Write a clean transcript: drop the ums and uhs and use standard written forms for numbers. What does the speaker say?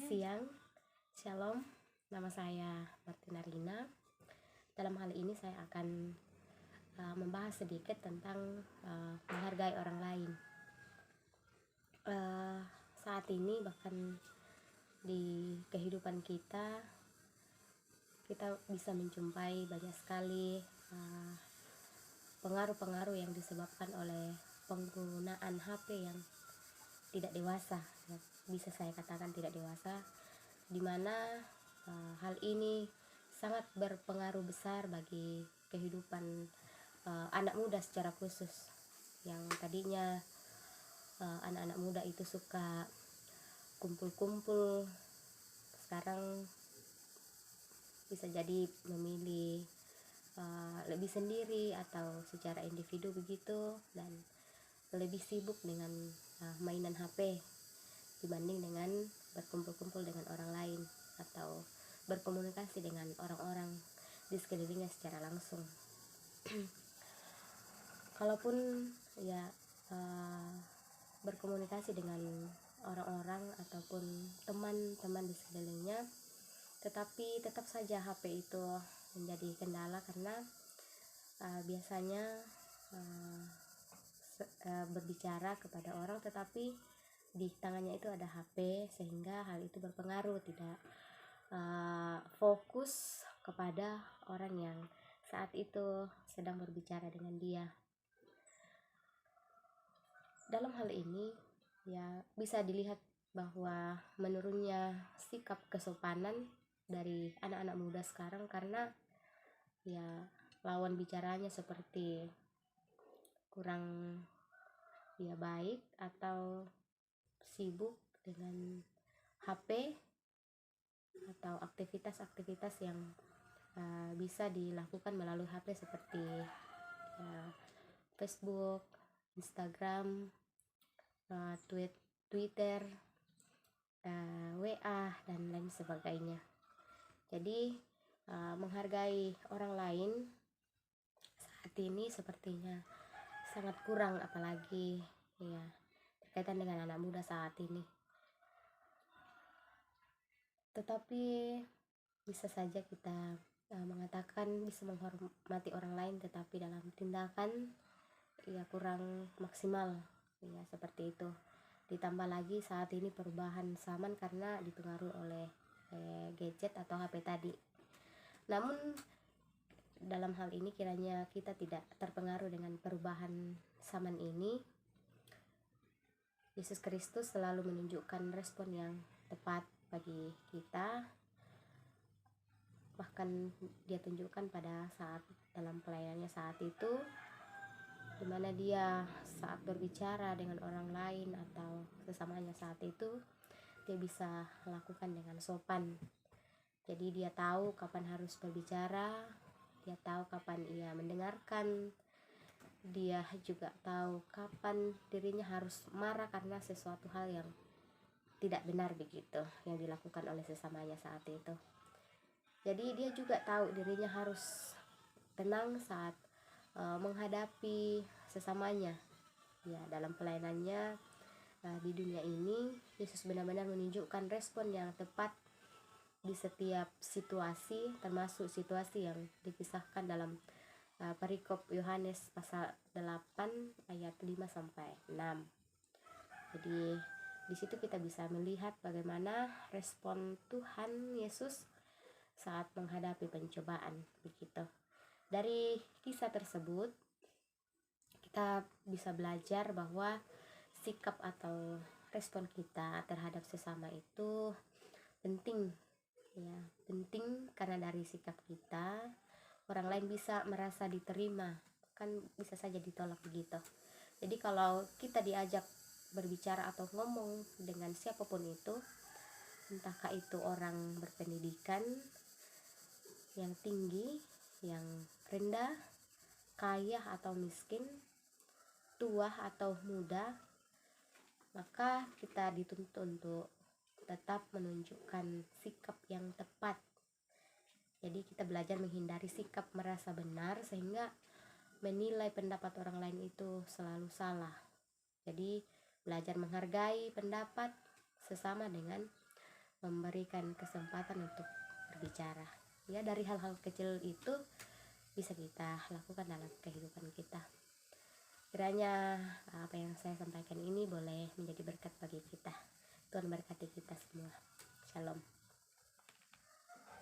siang, Shalom, nama saya Martina Rina. Dalam hal ini saya akan membahas sedikit tentang menghargai orang lain. Saat ini bahkan di kehidupan kita bisa menjumpai banyak sekali pengaruh-pengaruh yang disebabkan oleh penggunaan HP yang tidak dewasa, bisa saya katakan tidak dewasa, di mana hal ini sangat berpengaruh besar bagi kehidupan anak muda secara khusus, yang tadinya anak-anak muda itu suka kumpul-kumpul, sekarang bisa jadi memilih lebih sendiri atau secara individu begitu, dan lebih sibuk dengan mainan HP dibanding dengan berkumpul-kumpul dengan orang lain atau berkomunikasi dengan orang-orang di sekelilingnya secara langsung. Kalaupun berkomunikasi dengan orang-orang ataupun teman-teman di sekelilingnya, tetapi tetap saja HP itu menjadi kendala karena biasanya berbicara kepada orang tetapi di tangannya itu ada HP, sehingga hal itu berpengaruh, tidak fokus kepada orang yang saat itu sedang berbicara dengan dia. Dalam hal ini bisa dilihat bahwa menurunnya sikap kesopanan dari anak-anak muda sekarang karena lawan bicaranya seperti kurang baik atau sibuk dengan HP atau aktivitas-aktivitas yang bisa dilakukan melalui HP seperti Facebook, Instagram, Twitter, WA dan lain sebagainya. Jadi menghargai orang lain saat ini sepertinya sangat kurang, apalagi berkaitan dengan anak muda saat ini. Tetapi bisa saja kita mengatakan bisa menghormati orang lain, tetapi dalam tindakan kurang maksimal, seperti itu. Ditambah lagi saat ini perubahan zaman karena dipengaruhi oleh gadget atau HP tadi. Namun dalam hal ini kiranya kita tidak terpengaruh dengan perubahan zaman ini. Yesus Kristus selalu menunjukkan respon yang tepat bagi kita, bahkan dia tunjukkan pada saat dalam pelayanannya saat itu, dimana dia saat berbicara dengan orang lain atau sesamanya saat itu, dia bisa lakukan dengan sopan. Jadi dia tahu kapan harus berbicara, dia tahu kapan ia mendengarkan, dia juga tahu kapan dirinya harus marah karena sesuatu hal yang tidak benar begitu yang dilakukan oleh sesamanya saat itu. Jadi dia juga tahu dirinya harus tenang saat menghadapi sesamanya. Dalam pelayanannya di dunia ini, Yesus benar-benar menunjukkan respon yang tepat di setiap situasi, termasuk situasi yang dikisahkan dalam perikop Yohanes pasal 8 ayat 5 sampai 6. Jadi di situ kita bisa melihat bagaimana respon Tuhan Yesus saat menghadapi pencobaan begitu. Dari kisah tersebut kita bisa belajar bahwa sikap atau respon kita terhadap sesama itu penting, penting karena dari sikap kita orang lain bisa merasa diterima, kan bisa saja ditolak begitu. Jadi kalau kita diajak berbicara atau ngomong dengan siapapun itu, entahkah itu orang berpendidikan yang tinggi, yang rendah, kaya atau miskin, tua atau muda, maka kita dituntut untuk tetap menunjukkan sikap yang tepat. Jadi kita belajar menghindari sikap merasa benar sehingga menilai pendapat orang lain itu selalu salah. Jadi belajar menghargai pendapat sesama dengan memberikan kesempatan untuk berbicara. Ya, dari hal-hal kecil itu bisa kita lakukan dalam kehidupan kita. Kiranya apa yang saya sampaikan ini boleh menjadi berkat bagi kita. Tuhan berkati.